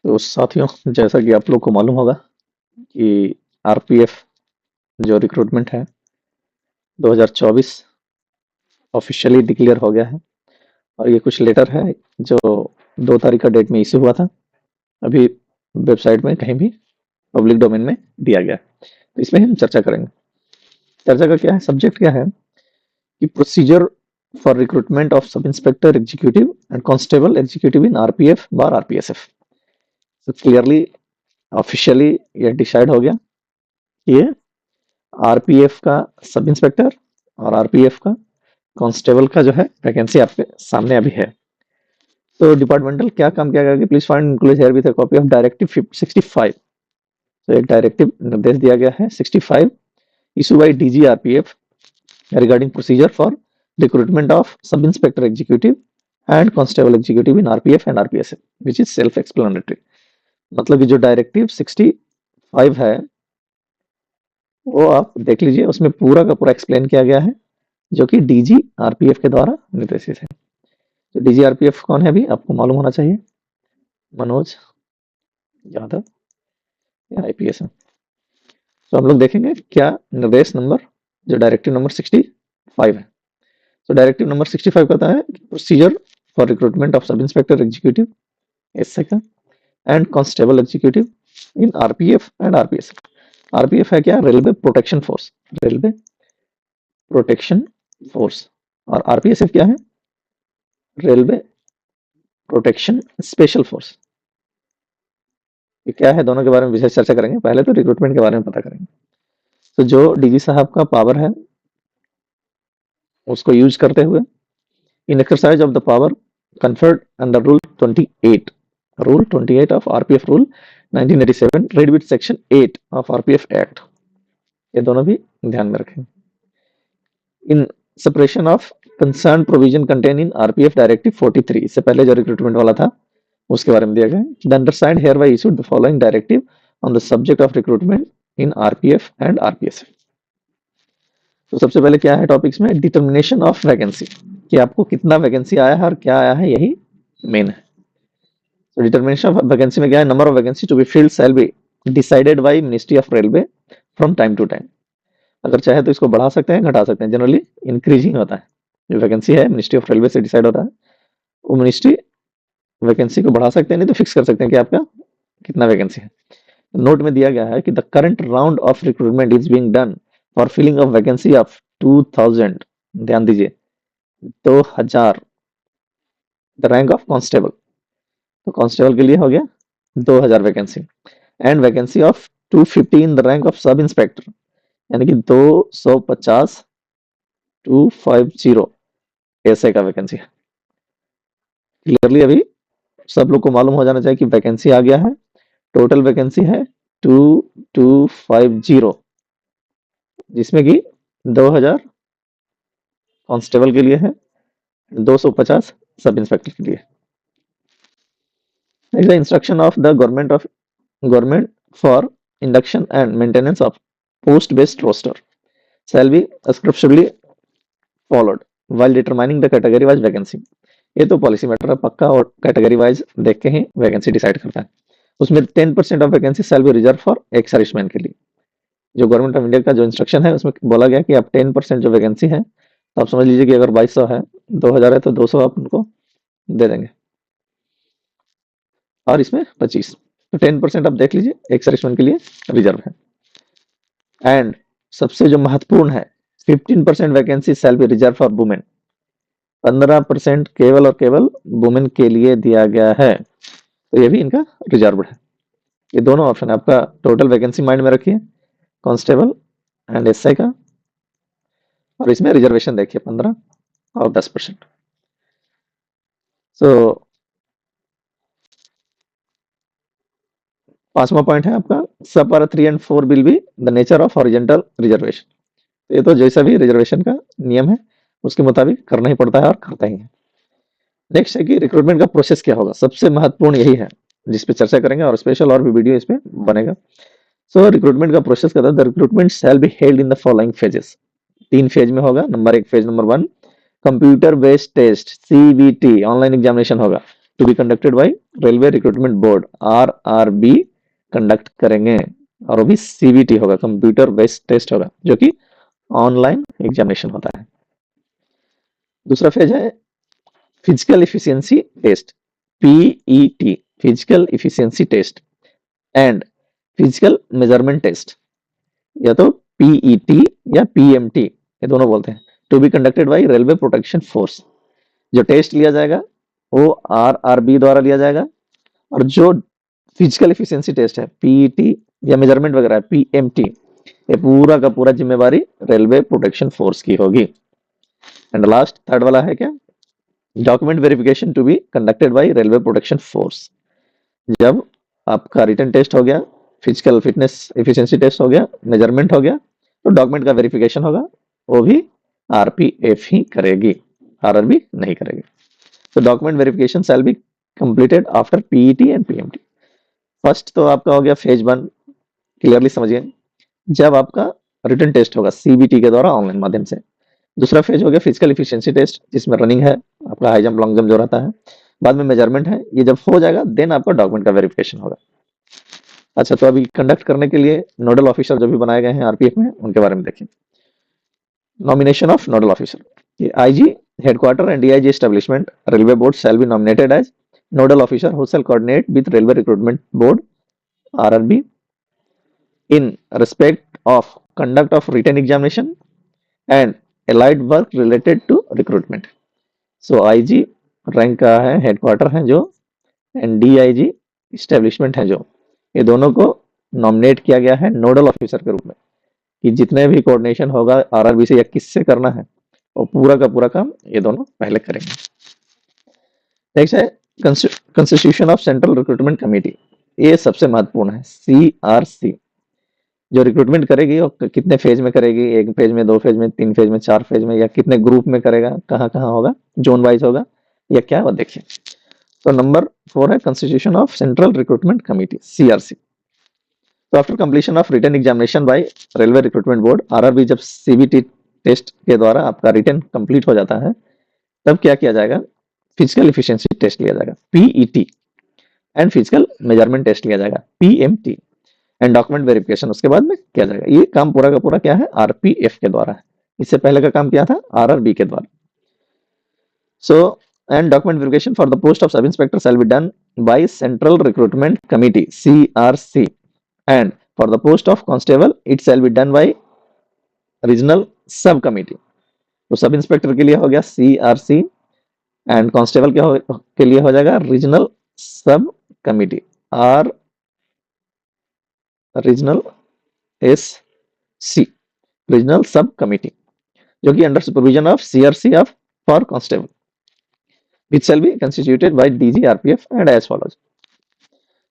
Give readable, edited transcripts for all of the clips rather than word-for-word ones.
तो साथियों, जैसा कि आप लोग को मालूम होगा कि आरपीएफ जो रिक्रूटमेंट है 2024 ऑफिशियली डिक्लेयर हो गया है। और ये कुछ लेटर है जो 2 तारीख का डेट में इशू हुआ था। अभी वेबसाइट में कहीं भी पब्लिक डोमेन में दिया गया है, तो इसमें हम चर्चा करेंगे। चर्चा का क्या है, सब्जेक्ट क्या है कि procedure for recruitment of sub inspector executive and constable executive in RPF bar RPSF. तो क्लियरली ऑफिशियली ये डिसाइड हो गया कि ये आरपीएफ का सब इंस्पेक्टर और आरपीएफ का कांस्टेबल का जो है वैकेंसी आपके सामने अभी है। तो डिपार्टमेंटल क्या काम किया गया कि please find include here with a copy of directive 65। तो एक डायरेक्टिव निर्देश दिया गया है 65 issue bye DG RPF regarding procedure for recruitment of sub inspector executive and constable executive in RPF and RPSF which is self explanatory. मतलब कि जो directive 65 है वो आप देख लीजिए, उसमें पूरा का पूरा एक्सप्लेन किया गया है जो कि डीजी आरपीएफ के द्वारा निर्देशित है। तो डीजी आरपीएफ कौन है अभी आपको मालूम होना चाहिए, मनोज यादव आईपीएस है। तो हम लोग देखेंगे क्या निर्देश नंबर जो डायरेक्टिव नंबर 65 है। तो डायरेक्टिव नंबर 65 कहता है procedure for recruitment of sub inspector executive SA का and constable executive in RPF and RPS. RPF है क्या, railway protection force, railway protection force. और आरपीएसएफ क्या है, रेलवे प्रोटेक्शन स्पेशल फोर्स। ये क्या है, दोनों के बारे में विशेष चर्चा करेंगे। पहले तो रिक्रूटमेंट के बारे में पता करेंगे। तो जो डीजी साहब का पावर है उसको यूज करते हुए in exercise of the power conferred under Rule 28 of RPF Rule 1987 read with Section 8 of RPF Act। ये दोनों भी ध्यान में रखें। इन separation of concerned provision contained in RPF Directive 43, इससे पहले जो रिक्रूटमेंट वाला था उसके बारे में दिया गया है। The undersigned hereby issued the following directive on the subject of recruitment in RPF and RPSF। तो सबसे पहले क्या है टॉपिक्स में, डिटर्मिनेशन ऑफ वैकेंसी, कि आपको कितना वैकेंसी आया है और क्या आया है, यही मेन है। तो डिटर्मिनेशन ऑफ वैकेंसी में क्या है, number of vacancy to be filled shall be decided by ministry of railway from time to time. अगर चाहे तो इसको बढ़ा सकते हैं, घटा सकते हैं, जनरली इंक्रीजिंग होता है। जो वैकेंसी है मिनिस्ट्री ऑफ रेलवे से डिसाइड होता है, वो मिनिस्ट्री वैकेंसी को बढ़ा सकते हैं, नहीं तो फिक्स कर सकते हैं कि आपका कितना वैकेंसी है। नोट में दिया गया है कि the current round of recruitment is being done for filling of vacancy of 2000, ध्यान दीजिए 2000 द रैंक ऑफ कांस्टेबल। तो कांस्टेबल के लिए हो गया 2000 vacancy and vacancy of 250 in the rank of sub inspector, यानी कि 250 250 ऐसे का वैकेंसी है। क्लियरली अभी सब लोग को मालूम हो जाना चाहिए कि वैकेंसी आ गया है। टोटल वैकेंसी है 2250, जिसमें कि 2000 कांस्टेबल के लिए है, 250 सब इंस्पेक्टर के लिए। Next, the instruction of the government for induction and maintenance of post-based roster shall be scripturally followed while determining the category wise vacancy। ये तो पॉलिसी मैटर है पक्का, और कैटेगरी वाइज देख के ही वैकेंसी डिसाइड करता है। उसमें 10% of vacancy shall be reserve for x serviceman के लिए। जो गवर्नमेंट ऑफ इंडिया का जो इंस्ट्रक्शन है उसमें बोला गया कि आप 10% जो वैकेंसी है, तो आप समझ लीजिए कि अगर 2200 है, 2000 है, तो 200 आप उनको दे देंगे और इसमें 25, तो 10% आप देख लीजिए एक सर्विसमैन के लिए रिजर्व है। एंड सबसे जो महत्वपूर्ण है, 15% vacancy shall be reserve for women. 15% केवल और केवल वुमेन के लिए दिया गया है, तो ये भी इनका रिजर्व है। ये दोनों ऑप्शन है आपका। टोटल वैकेंसी माइंड में रखिए, कांस्टेबल एंड एसआई का, और इसमें रिजर्वेशन देखिए 15 और 10%। सो पांचवा पॉइंट है आपका, सब पारा 3 and 4 will be the nature of horizontal reservation. ये तो जैसा भी रिजर्वेशन का नियम है उसके मुताबिक करना ही पड़ता है और करता ही है। नेक्स्ट है कि रिक्रूटमेंट का प्रोसेस क्या होगा, सबसे महत्वपूर्ण यही है जिस पे चर्चा करेंगे, और स्पेशल और भी वीडियो इसमें बनेगा। सो रिक्रूटमेंट का प्रोसेस कहता है the recruitment shall be held in the following phases. 3 phase में होगा। Number 1 phase number 1 computer based test, CBT online examination होगा। To be conducted by railway recruitment board, RRB conduct करेंगे, और वो भी CBT होगा, कंप्यूटर बेस्ड टेस्ट होगा, जो कि ऑनलाइन एग्जामिनेशन होता है। दूसरा फेज है physical efficiency test, PET, physical efficiency test and physical measurement test, या तो PET या PMT, ये दोनों बोलते हैं। To be conducted by railway protection force, जो टेस्ट लिया जाएगा वो RRB द्वारा लिया जाएगा, और जो फिजिकल एफिशिएंसी टेस्ट है PET या मेजरमेंट वगैरह है PMT, ये पूरा का पूरा जिम्मेवारी रेलवे प्रोटेक्शन फोर्स की होगी। एंड लास्ट थर्ड वाला है क्या, document verification to be conducted by railway protection force. जब आपका रिटन टेस्ट हो गया, फिजिकल फिटनेस एफिशिएंसी टेस्ट हो गया, मेजरमेंट हो गया, तो डॉक्यूमेंट का वेरिफिकेशन होगा, वो भी RPF ही करेगी, RRB नहीं करेगी। तो document verification shall be completed after PET and PMT। First तो आपका हो गया फेज 1, क्लियरली समझिए, जब आपका रिटन टेस्ट होगा CBT के द्वारा ऑनलाइन माध्यम से। दूसरा फेज हो गया फिजिकल एफिशिएंसी टेस्ट, जिसमें रनिंग है, आपका हाई जंप लॉन्ग जंप जो रहता है, बाद में मेजरमेंट है। ये जब हो जाएगा देन आपका डॉक्यूमेंट का वेरिफिकेशन होगा। अच्छा, तो अभी कंडक्ट करने के लिए नोडल ऑफिसर जो भी बनाए गए हैं RPF में, उनके बारे में देखिए। Nomination of nodal officer, IG headquarter and DIG establishment railway board shall be nominated as nodal officer who shall coordinate with railway recruitment board RRB in respect of conduct of written examination and allied work related to recruitment. So IG rank का है, headquarter है जो, and DIG establishment है जो, ये दोनों को nominate किया गया है नोडल ऑफिसर के रूप में, कि जितने भी कोऑर्डिनेशन होगा RRB से या किससे करना है, वो पूरा का पूरा काम ये दोनों पहले करेंगे। नेक्स्ट है constitution of central recruitment committee, ये सबसे महत्वपूर्ण है। CRC जो रिक्रूटमेंट करेगी और कितने फेज में करेगी, 1 फेज में, 2 फेज में, 3 फेज में, 4 फेज में, या कितने ग्रुप में करेगा, कहाँ कहाँ होगा, जोन वाइज होगा या क्या, वो देखिए। तो नंबर 4 है constitution of central recruitment committee, CRC। तो after completion of written examination by railway recruitment board RRB, जब CBT टेस्ट के द्वारा आपका रिटन कंप्लीट हो जाता है, तब क्या किया जाएगा, फिजिकल एफिशिएंसी टेस्ट लिया जाएगा PET and physical measurement test लिया जाएगा PMT एंड डॉक्यूमेंट वेरिफिकेशन उसके बाद में किया जाएगा। ये काम पूरा का पूरा क्या है, RPF के द्वारा है। इससे पहले का काम क्या था, RRB के द्वारा। So and document verification for the post of sub inspector shall be done by central recruitment committee CRC and for the post of constable it shall be done by regional sub committee. तो sub inspector के लिए हो गया CRC and constable के लिए हो जाएगा regional sub committee, regional SC, regional sub committee, जो कि under supervision of CRC of for constable, which shall be constituted by DG RPF and as follows.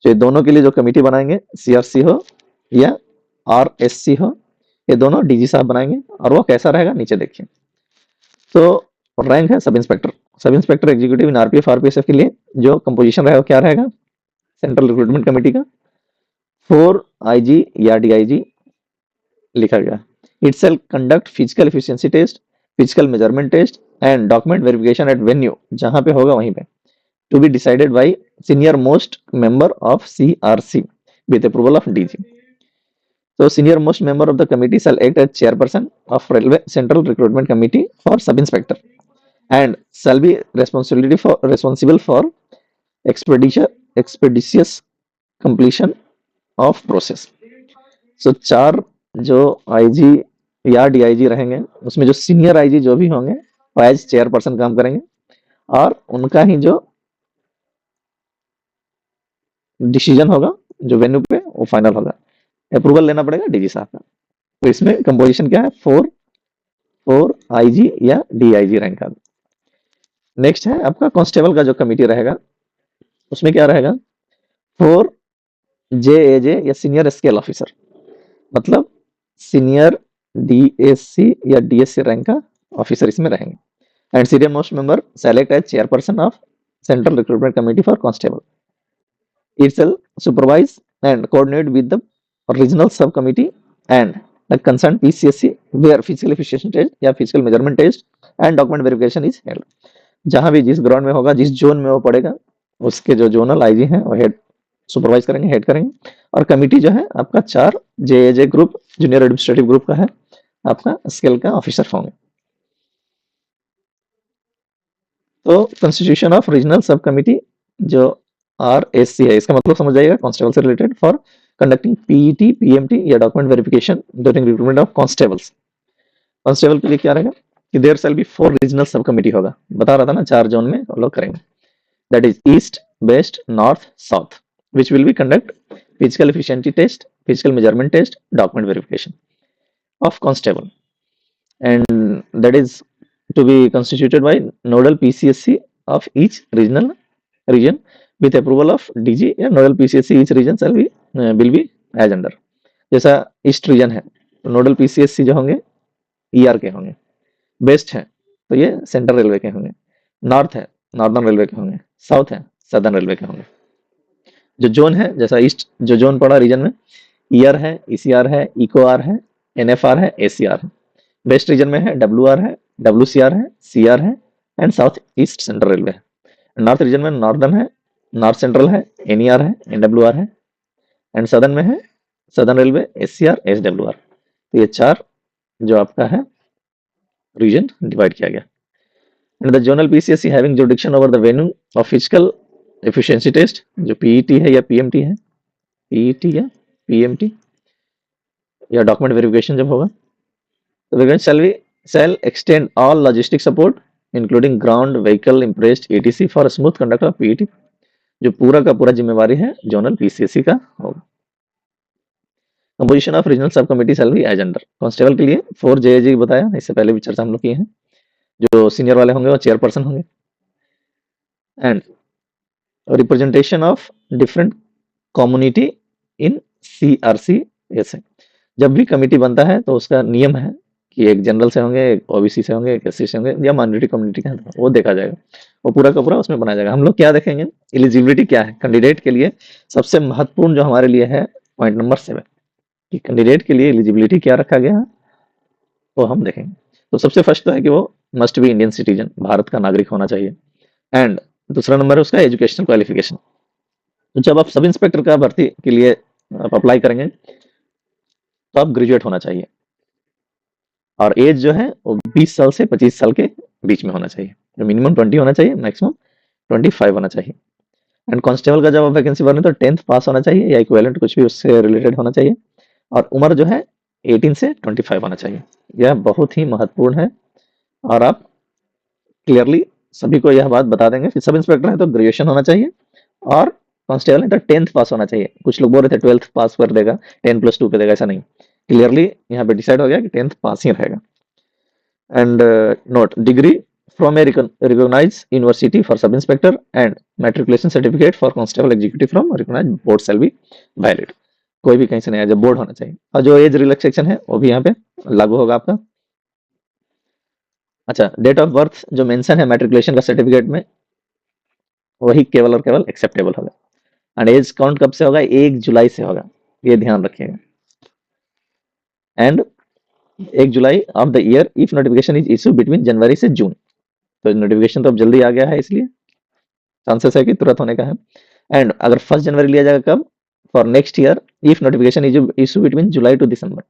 तो ये दोनों के लिए जो कमेटी बनाएंगे, CRC हो या RSC हो, ये दोनों DG साहब बनाएंगे, और वो कैसा रहेगा नीचे देखिए। तो रैंक है सब इंस्पेक्टर, सब इंस्पेक्टर एग्जीक्यूटिव इन RPF RPSF के लिए जो कंपोजिशन रहेगा क्या रहेगा, सेंट्रल रिक्रूटमेंट कमेटी का 4 IG या DIG लिखा गया। It shall conduct physical efficiency test, physical measurement test and document verification at venue, जहां पे होगा वहीं पे, to be decided by senior most member of CRC with approval of DG। So senior most member of the committee shall act as chairperson of Railway Central Recruitment Committee for Sub Inspector and shall be responsible for expeditious completion of process. So 4 जो IG या DIG रहेंगे, उसमें जो senior IG जो भी होंगे वो as chairperson काम करेंगे, और उनका ही जो डिसीजन होगा जो वेन्यू पे, वो फाइनल होगा। अप्रूवल लेना पड़ेगा DG साहब का। तो इसमें कंपोजिशन क्या है, 4 IG या DIG रैंक का। नेक्स्ट है आपका कांस्टेबल का जो कमेटी रहेगा, उसमें क्या रहेगा, 4 JAJ या सीनियर स्केल ऑफिसर, मतलब सीनियर DSC या DSC रैंक का ऑफिसर इसमें रहेंगे। And senior most member select as chairperson of central recruitment committee for constable. It shall supervise and coordinate with the regional sub committee and the concerned PCSC where physical efficiency test या physical measurement test and document verification is held। जहां भी जिस ground में होगा, जिस zone में वो पड़ेगा, उसके जो जोनल आईजी हैं वो हेड सुपरवाइज करेंगे, हेड करेंगे। और कमिटी जो है आपका 4 JAJ group, junior administrative group का है, आपका स्केल का ऑफिसर होंगे। तो constitution of regional sub committee जो आरएससी है, इसका मतलब समझ जाइएगा कांस्टेबल से related, for conducting PET, PMT या document verification during recruitment of constables. Constable के लिए क्या रहेगा कि there shall be 4 regional sub committee होगा, बता रहा था ना 4 जोन में हम लोग करेंगे, that is east, west, north, south, which will be conduct physical efficiency test, physical measurement test, document verification of constable, and that is to be constituted by nodal PCSC of each regional region with approval of DG या nodal PCSC each region shall be will be as under। जैसा east region है तो nodal PCSC जो होंगे ER के होंगे, waste है तो ये सेंट्रल रेलवे के होंगे, नॉर्थ है नॉर्दर्न रेलवे के होंगे, साउथ है सदर्न रेलवे के होंगे। जो जोन है, जैसा ईस्ट जो जोन पड़ा रीजन में, ईआर है, ईसीआर है, इकोआर है, एनएफआर है, एसीआर है। वेस्ट रीजन में है डब्ल्यूआर है, डब्ल्यूसीआर है, सीआर है and south east central railway है। नॉर्थ रीजन में नॉर्दर्न है, नॉर्थ सेंट्रल है, एनईआर है, एनडब्ल्यूआर है एंड सदर्न में है सदर्न रेलवे, एससीआर, एसडब्ल्यूआर। तो ये 4 जो आपका है रीजन डिवाइड किया गया। And the zonal PCSC having jurisdiction over the venue of physical efficiency test, जो पीईटी है या पीएमटी है, पीईटी या पीएमटी या डॉक्यूमेंट वेरिफिकेशन जब होगा, तो verification shall extend all logistic support including ground vehicle impressed etc for smooth conduct of PET, जो पूरा का पूरा जिम्मेवारी है जोनल पीसीएससी का होगा। Composition of regional sub committee shall be as under. Constable के लिए 4 जेएजी बताया, इससे पहले भी चर्चा हम लोग किए हैं। जो सीनियर वाले होंगे वो चेयरपर्सन होंगे and representation of different community in CRC. ऐसे जब भी कमिटी बनता है तो उसका नियम है कि एक जनरल से होंगे, एक ओबीसी से होंगे, एक एससी से होंगे या माइनॉरिटी कम्युनिटी का है, तो वो देखा जाएगा, वो पूरा का पूरा उसमें बनाया जाएगा। हम लोग क्या देखेंगे, एलिजिबिलिटी क्या है कैंडिडेट के लिए, सबसे महत्वपूर्ण जो हमारे लिए है पॉइंट नंबर 7 कि कैंडिडेट के लिए एलिजिबिलिटी क्या रखा गया है वो हम देखेंगे। तो सबसे फर्स्ट तो है कि वो must be Indian citizen, Bharat का नागरिक होना चाहिए। एंड दूसरा नंबर है उसका एजुकेशनल क्वालिफिकेशन। तो जब आप सब इंस्पेक्टर का भर्ती के लिए आप अप्लाई करेंगे तो आप ग्रेजुएट होना चाहिए और एज जो है वो 20 साल से 25 साल के बीच में होना चाहिए, जो मिनिमम 20 होना चाहिए, मैक्सिमम 25 होना चाहिए। एंड कांस्टेबल का जब आप वैकेंसी भरने तो 10th पास होना चाहिए या इक्विवेलेंट कुछ भी उससे रिलेटेड होना चाहिए और उम्र जो है 18 से 25 होना चाहिए। यह बहुत ही महत्वपूर्ण है और आप क्लियरली सभी को यह बात बता देंगे कि सब इंस्पेक्टर है तो ग्रेजुएशन होना चाहिए और कांस्टेबल है तो 10th पास होना चाहिए। कुछ लोग बोल रहे थे 12th पास कर देगा, 10+2 पे देगा, ऐसा नहीं, क्लियरली यहाँ पे डिसाइड हो गया कि 10th पास ही रहेगा। And note, degree from a recognised university for sub inspector and matriculation certificate for constable executive from recognised board shall be valid. कोई भी कहीं से नहीं आया, जब बोर्ड होना चाहिए। और जो एज रिलैक्सेशन है वो भी यहाँ पे लागू होगा आपका। अच्छा, डेट ऑफ बर्थ जो मेंशन है मैट्रिकुलेशन का सर्टिफिकेट में वही केवल और केवल एक्सेप्टेबल होगा। एंड एज काउंट कब से होगा, 1 जुलाई से होगा, ये ध्यान रखिएगा। And 1 July of the year if notification is issue between January से जून। तो नोटिफिकेशन तो अब जल्दी आ गया है इसलिए चांसेस है कि तुरंत होने का है। एंड अगर 1 जनवरी लिया जाएगा कब, for next year if notification is issue between July to December.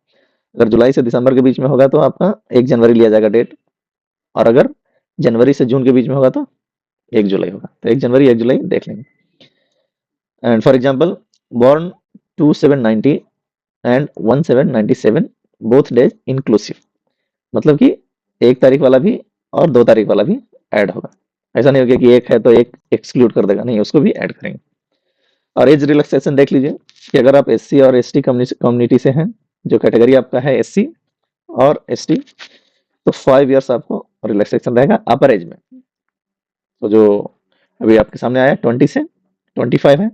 अगर जुलाई से दिसंबर के बीच में होगा तो आपका 1 जनवरी लिया जाएगा डेट, और अगर जनवरी से जून के बीच में होगा तो 1 जुलाई होगा। तो 1 जनवरी 1 जुलाई देख लेंगे। And for example born 2790 and 1797 both days inclusive, मतलब कि 1 तारीख वाला भी और 2 तारीख वाला भी ऐड होगा। ऐसा नहीं होगा कि एक है तो एक एक्सक्लूड कर देगा, नहीं, उसको भी ऐड करेंगे। और एज रिलैक्सेशन देख लीजिए कि अगर आप एससी और एसटी कम्युनिटी से हैं, जो कैटेगरी आपका है एससी और एसटी, तो 5 इयर्स आपको रिलैक्सेशन रहेगा अपर एज में। तो जो अभी आपके सामने आया 20 से 25 है,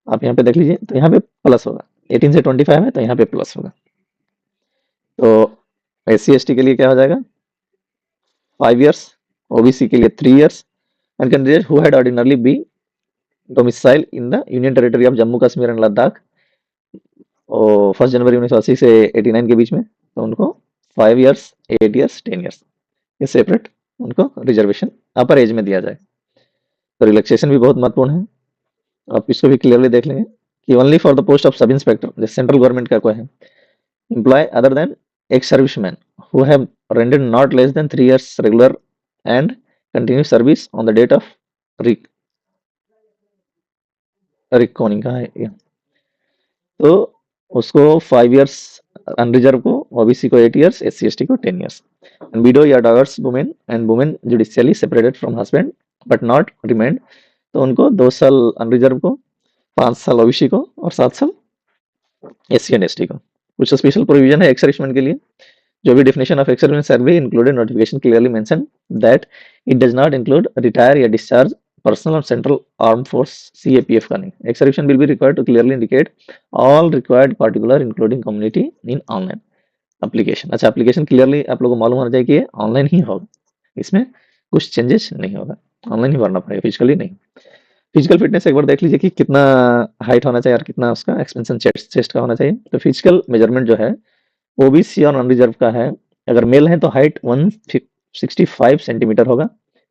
आप यहाँ पे देख लीजिए तो यहाँ पे प्लस होगा, 18 से 25 है तो यहाँ पे प्लस होगा। तो एससी एसटी के लिए क्या हो जाएगा 5 इयर्स, ओबीसी के लिए 3 years and candidate who had ordinarily be domicile in the union territory of Jammu Kashmir and Ladakh और 1 जनवरी 1980 से 89 के बीच में, तो उनको 5 इयर्स, 8 इयर्स, 10 इयर्स ये सेपरेट उनको रिजर्वेशन अपर एज में दिया जाए। तो रिलैक्सेशन भी बहुत महत्वपूर्ण है, आप इसको भी क्लियरली देख लेंगे कि only for the post of sub inspector, जैसे सेंट्रल गवर्नमेंट का कोई है, employ other than ex serviceman who have rendered not less than 3 years regular and continuous service on the date of recording का है ये। तो उसको 5 years अनरिजर्व को, ओबीसी को 8 years, SC ST को 10 years, एंड विडो या diverse women and women judicially separated from husband but not remained, तो उनको 2 साल अनरिजर्व को, 5 साल ओबीसी को और 7 साल SC एंड ST को। कुछ स्पेशल प्रोविजन है एक्स सर्विसमैन के लिए, जो भी definition of ex serviceman survey included notification clearly mention that it does not include retire या डिस्चार्ज पर्सनल और सेंट्रल आर्म फोर्स CAPF का नहीं। Ex serviceman will be required to clearly indicate all required particular including community in online application. अच्छा, application clearly आप लोगों को मालूम होना चाहिए कि ऑनलाइन ही होगा, इसमें कुछ चेंजेस नहीं होगा, ऑनलाइन ही भरना पड़ेगा, फिजिकली नहीं। फिजिकल फिटनेस एक बार देख लीजिए कि कितना हाइट होना चाहिए और कितना उसका एक्सपेंशन चेस्ट का होना चाहिए। तो फिजिकल मेजरमेंट जो है ओबीसी और अनरिजर्व का है, अगर मेल है तो हाइट 165 सेंटीमीटर होगा,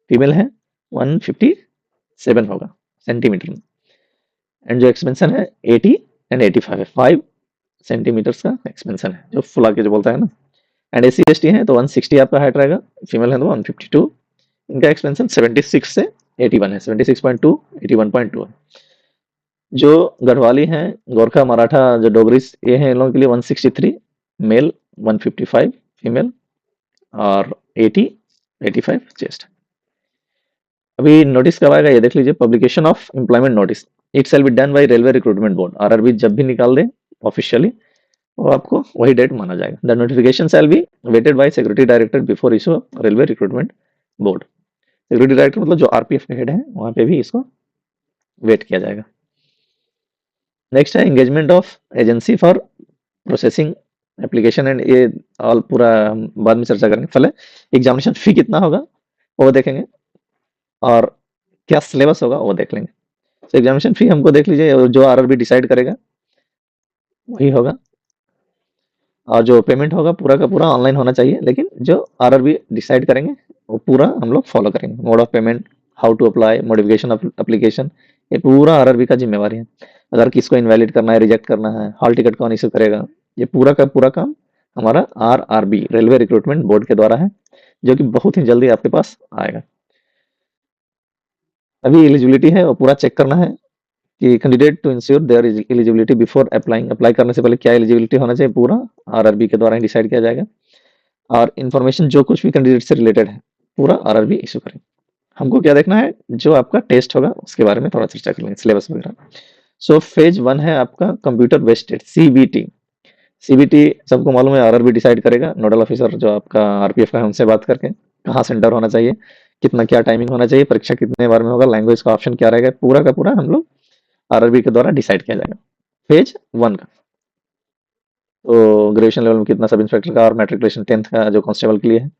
फीमेल है 157 होगा सेंटीमीटर में, एंड जो एक्सपेंशन है 80 एंड 85 है, 5 सेंटीमीटर्स का एक्सपेंशन है, जो फुला के जो बोलता है ना। एंड SC ST है तो 160 आपका हाइट रहेगा, फीमेल है तो 152, इनका एक्सपेंशन 76 से 81 है, 76.2 81.2 है। जो गढ़वाली हैं, गोरखा, मराठा, जो डोगरीस, ये हैं, इन लोगों के लिए 163 मेल, 155 फीमेल और 80 85 चेस्ट। अभी नोटिस कब आएगा ये देख लीजिए, publication of employment notice it shall be done by railway recruitment board. RRB जब भी निकाल दे ऑफिशियली, वो आपको वही डेट माना जाएगा। The notification shall be vetted by secretary director before issue railway recruitment board. Secretary director मतलब जो RPF के हेड है, वहां पे भी इसको वेट किया जाएगा। नेक्स्ट है engagement of agency for processing application, and ये ऑल पूरा हम बाद में चर्चा करेंगे। पहले एग्जामिनेशन फी कितना होगा वो देखेंगे, और क्या सिलेबस होगा वो देख लेंगे। तो एग्जामिनेशन फी हमको देख लीजिए, जो RRB डिसाइड करेगा वही होगा, और जो पेमेंट होगा पूरा का पूरा ऑनलाइन होना चाहिए, लेकिन जो RRB डिसाइड करेंगे वो पूरा हम लोग फॉलो करेंगे। Mode of payment, how to apply, modification of application, ये पूरा RRB का जिम्मेवारी है। अगर किसको इनवैलिड करना है, रिजेक्ट करना है, हॉल टिकट कौन इशू करेगा, ये पूरा का पूरा काम हमारा RRB रेलवे रिक्रूटमेंट बोर्ड के द्वारा है, जो कि बहुत ही जल्दी आपके पास आएगा। अभी एलिजिबिलिटी है वो पूरा चेक करना है कि candidate to ensure their eligibility before applying, apply करने से पहले क्या एलिजिबिलिटी होना चाहिए, पूरा RRB के द्वारा ही डिसाइड किया जाएगा। और इन्फॉर्मेशन जो कुछ भी कैंडिडेट से रिलेटेड है पूरा RRB इशू करेंगे। हमको क्या देखना है, जो आपका टेस्ट होगा उसके बारे में थोड़ा चर्चा कर लेंगे, सिलेबस वगैरह। सो फेज 1 है आपका कंप्यूटर बेस्ड टेस्ट, CBT सबको मालूम है, RRB डिसाइड करेगा। नोडल ऑफिसर जो आपका RPF का है, उनसे बात करके कहाँ सेंटर होना चाहिए, कितना क्या टाइमिंग होना चाहिए, परीक्षा कितने बार में होगा, लैंग्वेज का ऑप्शन क्या रहेगा, पूरा का पूरा हम लोग RRB के द्वारा डिसाइड किया जाएगा। फेज 1 का तो ग्रेजुएशन लेवल में कितना सब इंस्पेक्टर का, और मैट्रिकुलेशन 10th का जो कांस्टेबल के लिए है,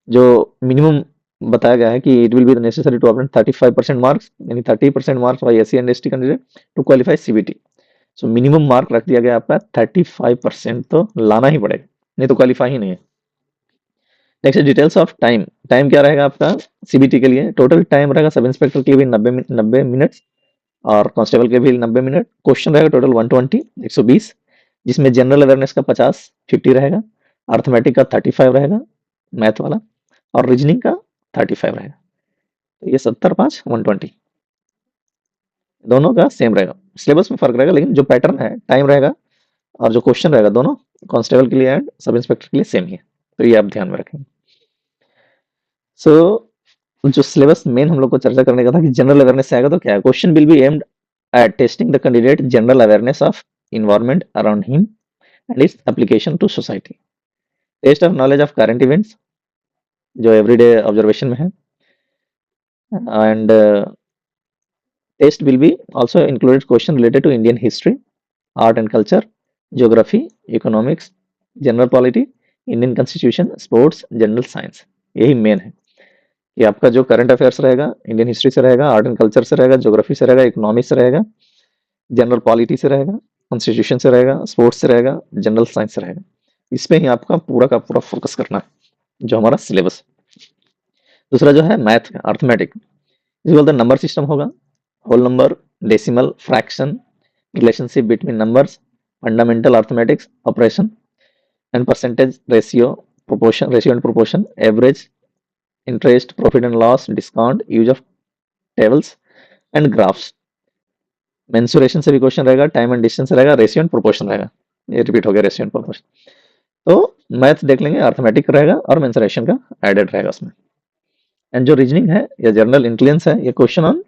जो मिनिमम बताया गया है कि it will be necessary to obtain 35% marks, यानी 30% marks by SC and ST candidate to qualify CBT। So minimum mark रख दिया गया आपका 35% तो लाना ही पड़ेगा, नहीं तो क्वालिफाई ही नहीं है। Next details of time, time क्या रहेगा आपका CBT के लिए, टोटल टाइम रहेगा सब इंस्पेक्टर के लिए भी 90 मिनट्स और कांस्टेबल के भी 90 मिनट। क्वेश्चन रहेगा टोटल 120 120, जिसमें जनरल अवेयरनेस का 50 रहेगा, अर्थमेटिक का 35 रहेगा मैथ वाला, और रीजनिंग का 35 रहेगा। तो ये 70 5 120 दोनों का सेम रहेगा, सिलेबस में फर्क रहेगा, लेकिन जो पैटर्न है, टाइम रहेगा और जो क्वेश्चन रहेगा, दोनों कांस्टेबल के लिए एंड सब इंस्पेक्टर के लिए सेम ही है। तो ये आप ध्यान में रखेंगे। सो जो सिलेबस मेन हम लोग को चर्चा करने का था कि जनरल अवेयरनेस से आएगा, तो क्या है, question will be aimed at testing the candidate general awareness of environment around him and its application to society. Test of knowledge of current events जो एवरीडे ऑब्जर्वेशन में है, and test will be also included question related to Indian history, art and culture, geography, economics, general polity, Indian constitution, sports, general science. यही main है कि आपका जो current affairs रहेगा, Indian history से रहेगा, आर्ट एंड कल्चर से रहेगा, ज्योग्राफी से रहेगा, इकोनॉमिक्स से रहेगा, जनरल पॉलिटी से रहेगा, कॉन्स्टिट्यूशन से रहेगा, स्पोर्ट्स से रहेगा, जनरल साइंस से रहेगा। इसमें ही आपका पूरा का पूरा फोकस करना है, जो हमारा सिलेबस। दूसरा जो है मैथ, अर्थमेटिक, इसे बोलते हैं नंबर सिस्टम होगा, whole number, decimal, fraction, relationship between numbers, fundamental arithmetics operation and percentage, ratio, proportion, ratio and proportion, average, interest, profit and loss, discount, use of tables and graphs. Mensuration से भी question रहेगा, time and distance रहेगा, ratio and proportion रहेगा। ये repeat हो गया, ratio and proportion. तो math देख लेंगे, अर्थमेटिक रहेगा और मेंसुरेशन का एडेड रहेगा उसमें। एंड जो रीजनिंग है या जनरल इंटेलिजेंस है, ये question on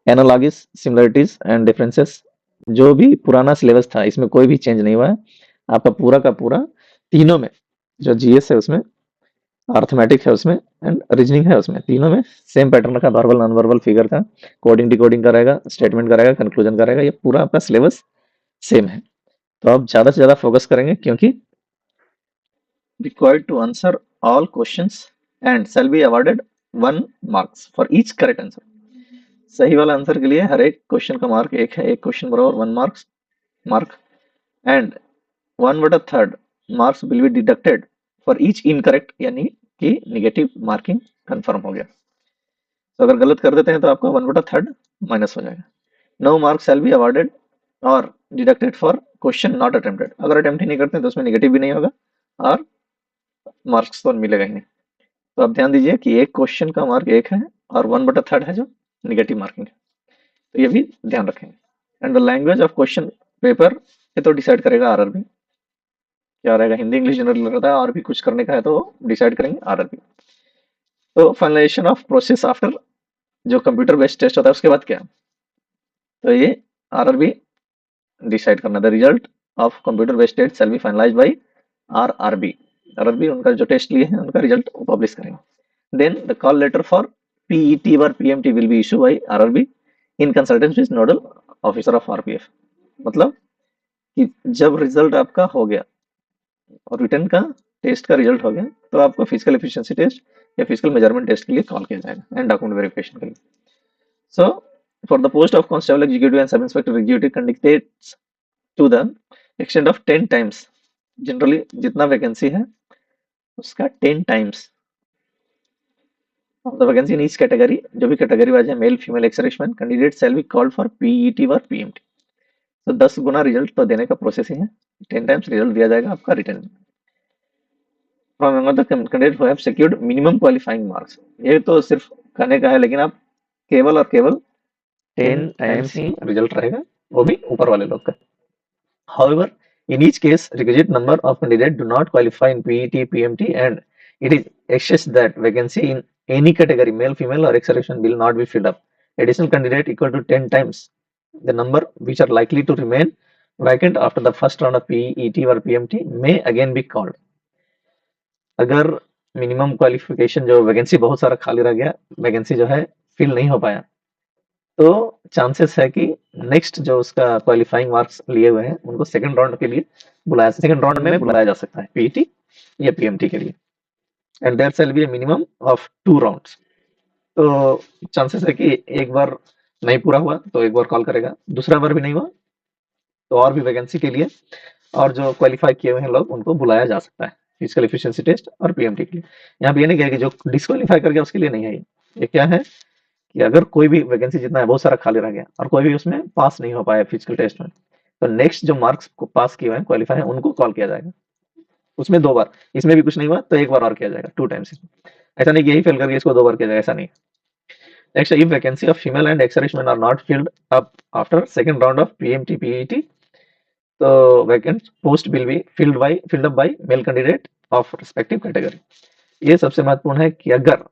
analogies, similarities and differences. जो भी पुराना सिलेबस था इसमें कोई भी चेंज नहीं हुआ है, आपका पूरा का पूरा तीनों में, जो जीएस है उसमें, अर्थमेटिक है उसमें एंड रीजनिंग है उसमें, तीनों में सेम पैटर्न का वर्बल नॉन वर्बल फिगर का, कोडिंग डिकोडिंग का रहेगा, स्टेटमेंट का रहेगा, कंक्लूजन का रहेगा। ये पूरा आपका सिलेबस सेम है। तो आप ज्यादा से ज्यादा फोकस करेंगे, क्योंकि required to answer all questions and shall be awarded 1 marks for each correct answer। सही वाला आंसर के लिए हर एक क्वेश्चन का मार्क 1 है, एक क्वेश्चन बराबर 1 mark and 1/3 marks will be deducted for each incorrect, यानी कि निगेटिव मार्किंग कंफर्म हो गया। तो अगर गलत कर देते हैं तो आपका 1/3 माइनस हो जाएगा। No marks shall be awarded और deducted for question not attempted. अगर अटेम्प्ट ही नहीं करते तो उसमें निगेटिव भी नहीं होगा और मार्क्स तो मिलेगा ही नहीं। तो आप ध्यान दीजिए कि एक क्वेश्चन का मार्क 1 है और 1/3 है जो निगेटिव मार्किंग है, तो ये भी ध्यान रखेंगे। And the language of question paper ये तो डिसाइड करेगा आरआरबी, क्या रहेगा, हिंदी इंग्लिश जनरल रहता है, और भी कुछ करने का है तो डिसाइड करेंगे आरआरबी। तो फाइनलाइजेशन ऑफ प्रोसेस आफ्टर जो कंप्यूटर बेस्ड टेस्ट होता है उसके बाद क्या है, तो ये आरआरबी डिसाइड करना। The result of computer based test shall be finalised by RRB. RRB उनका जो टेस्ट लिए हैं उनका रिजल्ट पब्लिश करेंगे। Then the call letter for PET or PMT will be issued by RRB in consultation with nodal officer of RPF। मतलब कि जब result आपका हो गया और रिटर्न का टेस्ट का रिजल्ट हो गया तो आपको फिजिकल एफिशिएंसी टेस्ट या फिजिकल मेजरमेंट टेस्ट के लिए कॉल किया जाएगा एंड डॉक्यूमेंट वेरिफिकेशन के लिए। So for the post of constable executive and sub inspector executive candidates to the extend of 10 times, generally जितना वैकेंसी है उसका 10 times of the vacancy in each category, जो भी कैटेगरी वाइज है, male female ex serviceman candidate shall be called for PET और PMT. तो 10 गुना result तो देने का प्रोसेस ही है, 10 टाइम्स रिजल्ट दिया जाएगा आपका return from among the candidate who have secured minimum qualifying marks. ये तो सिर्फ कहने का है, लेकिन आप केवल और केवल 10 टाइम्स ही रिजल्ट रहेगा, वो भी ऊपर वाले लोग का। However, in each case, requisite number of candidates do not qualify in PET, PMT, and it is assessed that vacancy in any category, male, female, or ex-serviceman, will not be filled up. Additional candidate equal to 10 times the number which are likely to remain vacant after the first round of PET or PMT may again be called। अगर minimum qualification जो vacancy बहुत सारा खाली रह गया, vacancy जो है fill नहीं हो पाया, तो चांसेस है कि नेक्स्ट जो उसका क्वालिफाइंग मार्क्स लिए हुए हैं उनको सेकंड राउंड के लिए सेकंड राउंड में बुलाया जा सकता है पीईटी या पीएमटी के लिए। And there shall be a minimum of 2 rounds. तो चांसेस है कि एक बार नहीं पूरा हुआ तो एक बार कॉल करेगा, दूसरा बार भी नहीं हुआ तो और भी वैकेंसी के लिए और जो क्वालिफाई किए हुए हैं लोग उनको बुलाया जा सकता है फिजिकल एफिशिएंसी टेस्ट और पीएमटी के लिए। यहाँ पे ये नहीं किया कि जो डिस्क्वालीफाई कर गया उसके लिए नहीं है। ये क्या है कि अगर कोई भी वैकेंसी जितना है बहुत सारा खाली रह गया और कोई भी उसमें पास नहीं हो पाया फिजिकल टेस्ट में, तो नेक्स्ट जो मार्क्स को पास किए हुए हैं क्वालिफाई है उनको कॉल किया जाएगा। उसमें 2 बार, इसमें भी कुछ नहीं हुआ तो एक बार और किया जाएगा, 2 टाइम्स। ऐसा नहीं कि यही फेल करके इसको 2 बार किया जाएगा, ऐसा नहीं। Next, if vacancy of female and ex serviceman are not filled up after second round of PMT PET, तो vacant post will be filled up by male candidate of respective category. ये सबसे महत्वपूर्ण है कि अगर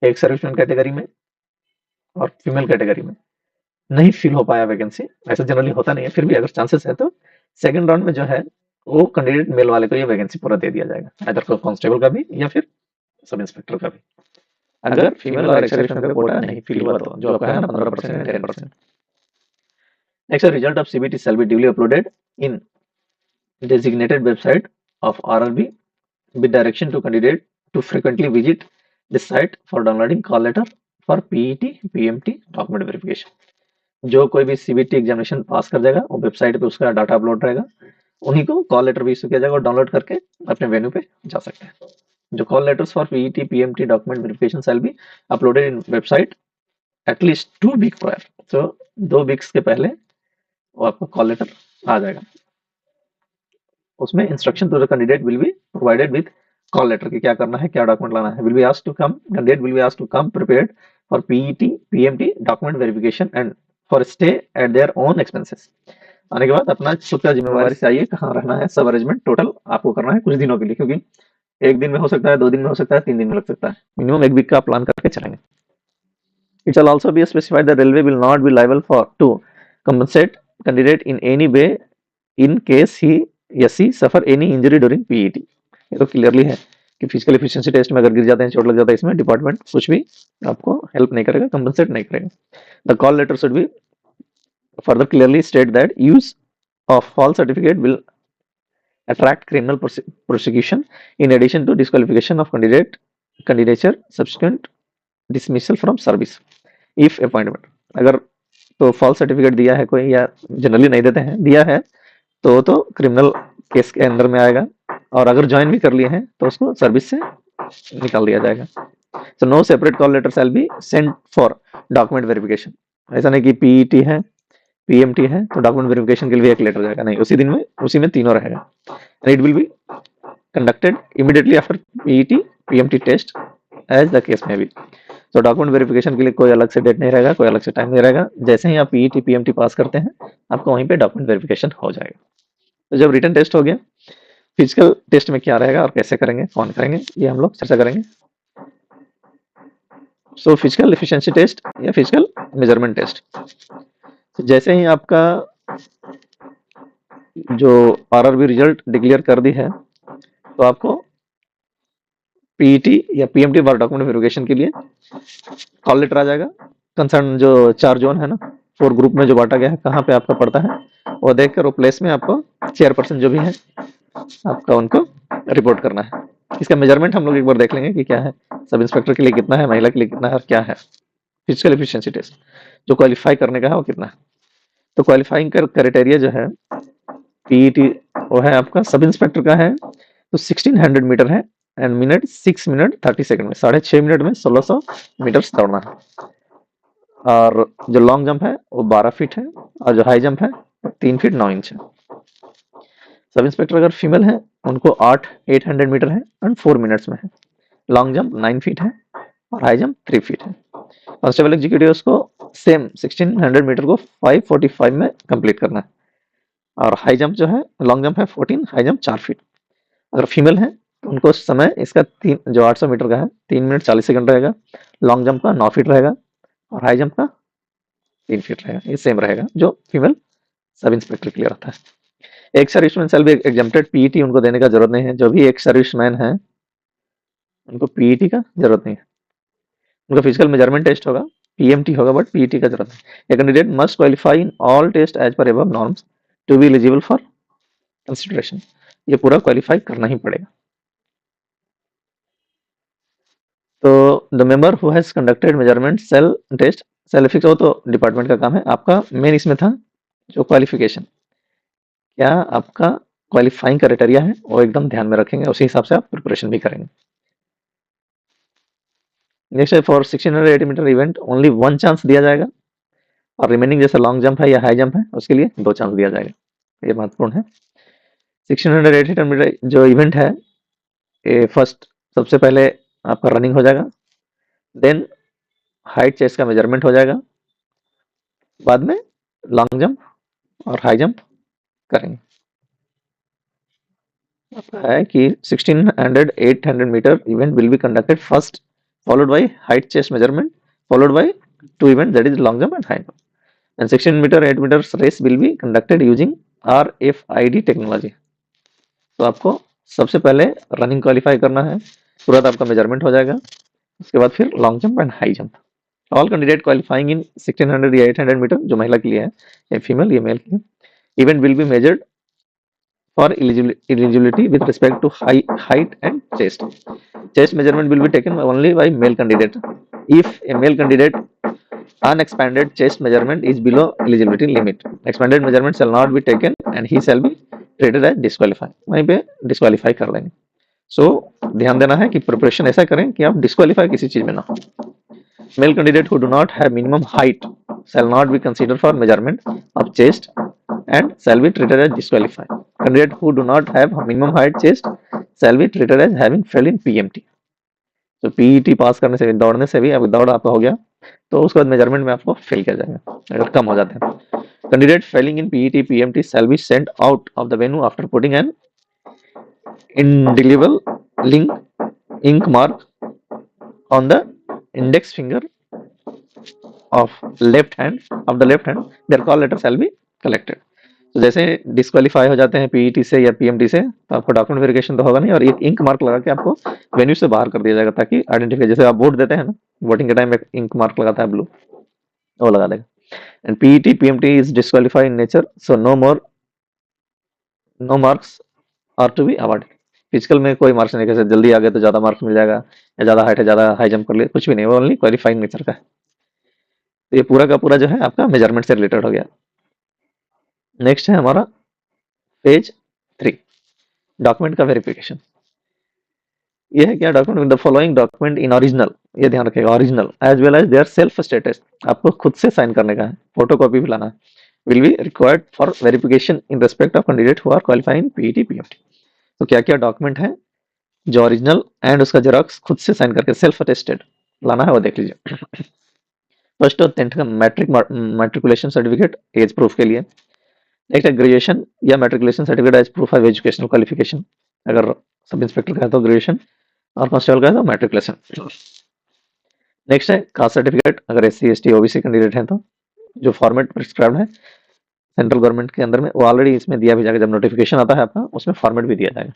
एक सर्विसमैन कैटेगरी में और फीमेल कैटेगरी में नहीं फिल हो पाया वैकेंसी, ऐसा जनरली होता नहीं है, फिर भी अगर चांसेस है तो सेकंड राउंड में जो है वो कैंडिडेट मेल वाले को ये वैकेंसी पूरा दे दिया जाएगा, अदर कांस्टेबल का भी या फिर सब इंस्पेक्टर का भी, अगर फीमेल और एक्स सर्विसमैन का कोटा नहीं फिल हुआ तो, जो आपका है ना 15% या 10%। Next, result of CBT shall be duly uploaded in designated website of RRB with direction to candidate to frequently visit this site for downloading call letter for PET, PMT document verification। जो कोई भी CBT examination पास कर जाएगा वो website पे उसका data upload रहेगा, उन्हीं को कॉल लेटर भी इशू किया जाएगा और डाउनलोड करके अपने वेन्यू पे जा सकते हैं। जो call letters for PET PMT document verification shall be uploaded in website at least 2 week prior. तो 2 वीक्स के पहले वो आपको कॉल लेटर आ जाएगा। उसमें instruction to the candidate will be provided with call letter की क्या करना है, क्या डॉक्यूमेंट लाना है। Will be asked to come, candidate will be asked to come prepared for PET PMT document verification and for stay at their own expenses. आने के बाद अपना खुद का जिम्मेवारी से आइए, कहाँ रहना है, सब अरेंजमेंट टोटल आपको करना है कुछ दिनों के लिए, क्योंकि एक दिन में हो सकता है, 2 दिन में हो सकता है, 3 दिन में लग सकता है। मिनिमम 1 वीक का प्लान करके चलेंगे। It shall also be specified that railway will not be liable for to compensate candidate in any way in case he yes he suffer any injury during PET। ये तो clearly है कि physical efficiency test में अगर गिर जाते हैं, चोट लग जाता है, इसमें डिपार्टमेंट कुछ भी आपको हेल्प नहीं करेगा, कंपनसेट नहीं करेगा। The call letter should be further clearly state that use of false certificate will attract criminal prosecution in addition to disqualification of candidature subsequent dismissal from service if appointment। अगर तो false certificate दिया है कोई, या generally नहीं देते हैं, दिया है तो क्रिमिनल केस के अंदर में आएगा, और अगर ज्वाइन भी कर लिए हैं तो उसको सर्विस से निकाल दिया जाएगा। So no separate call letter shall be sent for document verification. ऐसा नहीं कि पीईटी है पीएमटी है तो डॉक्यूमेंट वेरिफिकेशन के लिए एक लेटर जाएगा, नहीं, उसी दिन में उसी में तीनों रहेगा। It will be conducted immediately after PET PMT test as the case may be. तो डॉक्यूमेंट वेरिफिकेशन के लिए कोई अलग से डेट नहीं रहेगा, कोई अलग से टाइम नहीं रहेगा। जैसे ही आप पीईटी पीएमटी पास करते हैं, आपको वहीं पे डॉक्यूमेंट वेरिफिकेशन हो जाएगा। तो जब रिटन टेस्ट हो गया, फिजिकल टेस्ट में क्या रहेगा और कैसे करेंगे, कौन करेंगे, ये हम लोग चर्चा करेंगे। सो फिजिकल एफिशिएंसी टेस्ट या फिजिकल मेजरमेंट टेस्ट, जैसे ही आपका जो आरआरबी रिजल्ट डिक्लेयर कर दी है, तो आपको पीईटी या पीएमटी बार डॉक्यूमेंट वेरिफिकेशन के लिए कॉल लेटर आ जाएगा। कंसर्न जो 4 जोन है ना, 4 ग्रुप में जो बांटा गया है, कहाँ पे आपका पड़ता है वो देखकर वो प्लेस में आपको चेयरपर्सन जो भी है आपका उनको रिपोर्ट करना है। इसका मेजरमेंट हम लोग एक बार देख लेंगे कि क्या है, सब इंस्पेक्टर के लिए कितना है, महिला के लिए कितना है और क्या है। फिजिकल एफिशिएंसी टेस्ट जो क्वालिफाई करने का है वो कितना है। तो क्वालिफाइंग क्राइटेरिया जो है पीईटी वो है आपका सब इंस्पेक्टर का है, तो 1600 मीटर है एंड मिनट 6 मिनट 30 सेकंड में, 6.5 मिनट में 1600 मीटर दौड़ना है। और जो लॉन्ग जंप है वो 12 फीट है, और जो हाई जंप है 3 फीट 9 इंच है। सब इंस्पेक्टर अगर फीमेल है उनको 800 मीटर है एंड 4 मिनट्स में है। लॉन्ग जंप 9 फीट है और हाई जंप 3 फीट है। कांस्टेबल एग्जीक्यूटिव को सेम 1600 मीटर को 5:45 में कंप्लीट करना है, और हाई जंप जो है लॉन्ग जंप है 14, हाई जंप 4 फीट। अगर फीमेल है तो उनको समय इसका 3 जो 800 मीटर का है 3 मिनट 40 सेकंड रहेगा, लॉन्ग जंप का 9 फीट रहेगा और हाई जंप का 3 फीट रहेगा। ये सेम रहेगा जो फीमेल सब इंस्पेक्टर के लिए रहता है। एक सर्विसमैन सेल भी एग्जम्प्टेड, पीईटी उनको देने का जरूरत नहीं है। जो भी एक सर्विसमैन है उनको पीईटी का जरूरत नहीं है, उनका फिजिकल मेजरमेंट टेस्ट होगा, पीएमटी होगा, बट पीईटी का जरूरत नहीं। A candidate must qualify in all test as per above norms to be eligible for consideration. ये पूरा क्वालिफाई करना ही पड़ेगा। तो the member who has conducted measurement cell test cell fix हो तो डिपार्टमेंट का काम है। आपका मेन इसमें था जो क्वालिफिकेशन, क्या आपका क्वालिफाइंग क्राइटेरिया है वो एकदम ध्यान में रखेंगे, उसी हिसाब से आप प्रिपरेशन भी करेंगे। नेक्स्ट है for 1680 metre event only 1 chance दिया जाएगा, और रिमेनिंग जैसे लॉन्ग जंप है या हाई जंप है उसके लिए 2 चांस दिया जाएगा। ये महत्वपूर्ण है। 1680 मीटर जो इवेंट है ये फर्स्ट सबसे पहले आपका रनिंग हो जाएगा, देन हाइट चेस्ट का मेजरमेंट हो जाएगा, बाद में लॉन्ग जंप और हाई जंप करेंगे। है कि 1600 800 metre event will be conducted first followed by height chest measurement followed by 2 events, that is long jump and high jump, and 16 meter 8 meters race will be conducted using RFID technology. तो आपको सबसे पहले running qualify करना है, तुरंत आपका measurement हो जाएगा, उसके बाद फिर long jump and high jump. All candidate qualifying in 1600 या 800 मीटर, जो महिला के लिए है, ये फीमेल ये मेल के लिए, event will be measured for eligibility with respect to height and chest. Chest measurement will be taken only by male candidate. If a male candidate unexpanded chest measurement is below eligibility limit, expanded measurement shall not be taken and he shall be treated as disqualified। वहीं पे disqualify कर लेंगे। ध्यान देना है कि preparation ऐसा करें कि आप डिस्क्वालीफाई किसी चीज में ना हो। Male candidate who do not have minimum height shall not be considered for measurement of chest and shall be treated as disqualified. Candidate who do not have minimum height chest shall be treated as having failed in PMT. तो PET पास करने से, दौड़ने से भी, अगर दौड़ आपका हो गया तो उसके बाद मेजरमेंट में आपको फेल किया जाएगा अगर कम हो जाते हैं. Candidate failing in PET PMT shall be sent out of the venue after putting an indelible link ink mark on the index finger of left hand of the left hand. Their call letter shall be collected. तो जैसे disqualify हो जाते हैं PET से या PMT से तो आपको डॉक्यूमेंट वेरिफिकेशन तो होगा नहीं और एक इंक मार्क लगा के आपको वेन्यू से बाहर कर दिया जाएगा ताकि आइडेंटिफाई, जैसे आप वोट देते हैं ना, वोटिंग के टाइम एक इंक मार्क लगाता है ब्लू, वो लगा देगा. And PET PMT is disqualify in nature, so no marks are to be award. Physical में कोई मार्क्स नहीं, कैसे जल्दी आ गए तो ज्यादा मार्क्स मिल जाएगा या ज्यादा हाइट है ज्यादा हाई जंप कर लिए, कुछ भी नहीं, वो ओनली क्वालिफाइंग नेचर का है. तो ये पूरा का पूरा जो है आपका मेजरमेंट से रिलेटेड हो गया. नेक्स्ट है हमारा पेज 3, डॉक्यूमेंट का वेरिफिकेशन. ये है क्या, document with the following document in original, ये ध्यान रखिएगा, original as well as their self status, आपको खुद से साइन करने का है, फोटोकॉपी भी लाना है, will be required for verification in respect of candidate who are qualifying PET PMT. तो क्या क्या डॉक्यूमेंट है जो ओरिजिनल एंड उसका जेरॉक्स खुद से साइन करके सेल्फ अटेस्टेड लाना है, वो देख लीजिए. फर्स्ट और 10th का मैट्रिकुलेशन सर्टिफिकेट एज प्रूफ के लिए. नेक्स्ट है ग्रेजुएशन या matriculation certificate as proof of educational qualification, अगर सब इंस्पेक्टर का है तो ग्रेजुएशन और कांस्टेबल का है तो मैट्रिकुलेशन. नेक्स्ट है कास्ट सर्टिफिकेट, अगर एससी एसटी ओबीसी कैंडिडेट है तो जो फॉर्मेट प्रिस्क्राइब्ड है सेंट्रल गवर्नमेंट के अंदर में, वो ऑलरेडी इसमें दिया भी जाएगा, जब नोटिफिकेशन आता है आपका उसमें फॉर्मेट भी दिया जाएगा.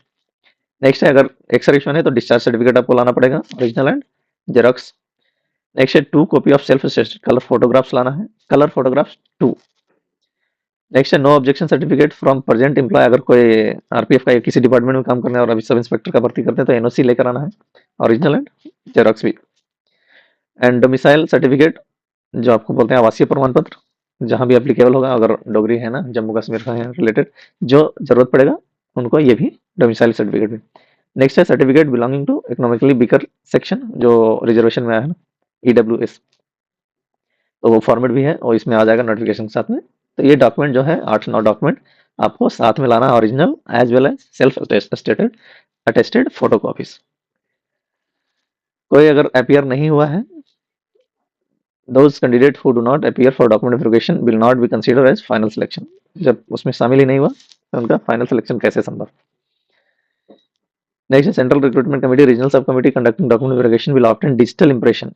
नेक्स्ट है अगर एक्स सर्विसमैन है तो डिस्चार्ज सर्टिफिकेट आपको लाना पड़ेगा, ओरिजिनल एंड जेरॉक्स. नेक्स्ट है 2 copy of self attested colour photographs लाना है, कलर फोटोग्राफ्स 2. नेक्स्ट है no objection certificate from present employ, अगर कोई आरपीएफ का या किसी डिपार्टमेंट में काम करने और अभी सब इंस्पेक्टर का भर्ती करते हैं तो एनओसी लेकर आना है, ओरिजिनल एंड जेरॉक्स भी. एंड डोमिसाइल सर्टिफिकेट, जो आपको बोलते हैं आवासीय प्रमाण पत्र, जहां भी एप्लीकेबल होगा, अगर डोगरी है ना, जम्मू कश्मीर का है रिलेटेड, जो जरूरत पड़ेगा उनको ये भी डोमिसाइल सर्टिफिकेट भी. नेक्स्ट है certificate belonging to economically weaker section, जो रिजर्वेशन में आया है ना, ईडब्ल्यूएस, तो वो फॉर्मेट भी है और इसमें आ जाएगा नोटिफिकेशन के साथ में. तो ये डॉक्यूमेंट जो है 8-9 डॉक्यूमेंट आपको साथ में लाना है, original as well as self attested photocopies. कोई अगर अपीयर नहीं हुआ है, those candidate who do not appear for document verification will not be considered as final selection. जब उसमें शामिल ही नहीं हुआ तो उनका फाइनल सिलेक्शन कैसे संभव. Next central recruitment committee regional sub committee conducting document verification will obtain digital impression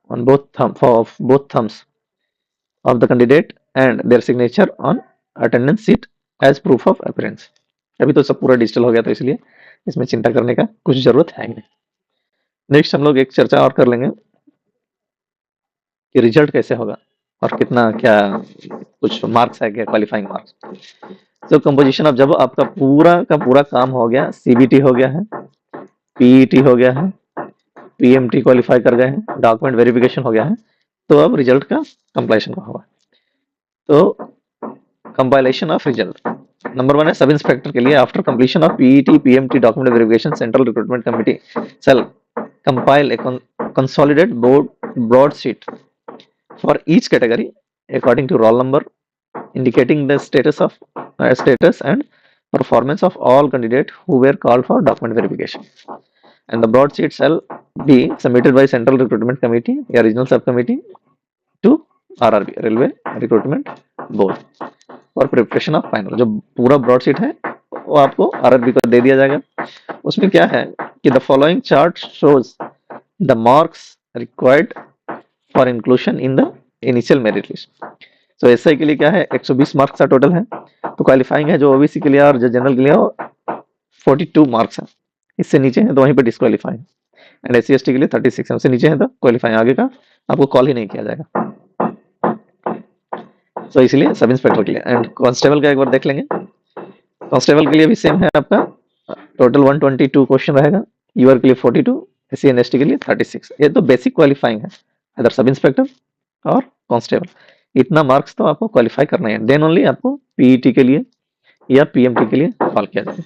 on both thumbs of the candidate and their signature on attendance sheet as proof of appearance. अभी तो सब पूरा digital हो गया तो इसलिए इसमें चिंता करने का कुछ जरूरत है ही नहीं. नेक्स्ट हम लोग एक चर्चा और कर लेंगे कि रिजल्ट कैसे होगा और कितना क्या कुछ मार्क्स है क्या, क्वालिफाइंग मार्क्स. तो कंपोजिशन ऑफ, जब आपका पूरा का पूरा काम हो गया, सीबीटी हो गया है, पीईटी हो गया है, पीएमटी क्वालिफाई कर गए हैं, डॉक्यूमेंट वेरिफिकेशन हो गया है, तो अब रिजल्ट का कंपाइलेशन का होगा. तो कंपाइलेशन ऑफ रिजल्ट नंबर 1 है सब इंस्पेक्टर के लिए. After completion of PET PMT document verification central recruitment committee shall compile a consolidated broadsheet for each category according to roll number, indicating the status and performance of all candidates who were called for document verification. And the broadsheet shall be submitted by Central Recruitment Committee या Regional Subcommittee to RRB Railway Recruitment Board for preparation of final. जो पूरा broadsheet है वो आपको RRB को दे दिया जाएगा. उसमें क्या है कि the following chart shows the marks required for inclusion in the initial merit list. तो एसआई के लिए क्या है 120 मार्क्स का टोटल है, तो क्वालिफाइंग है जो ओबीसी के लिए और जो जनरल के लिए 42 मार्क्स है, इससे नीचे है तो वहीं पे डिस्क्वालीफाई है. एंड एससी एसटी के लिए 36 है, उससे नीचे है तो क्वालिफाई, आगे का आपको कॉल ही नहीं किया जाएगा. तो इसलिए सब इंस्पेक्टर के लिए. एंड कांस्टेबल का एक बार देख लेंगे. कांस्टेबल के लिए भी सेम है, आपका टोटल 122 क्वेश्चन रहेगा, यूआर के लिए 42, एससी एंड एसटी के लिए 36. ये तो बेसिक क्वालिफाइंग है, इधर सब इंस्पेक्टर और कांस्टेबल, इतना मार्क्स तो आपको क्वालिफाई करना है, देन ओनली आपको पीईटी के लिए या पीएमटी के लिए कॉल किया जाए.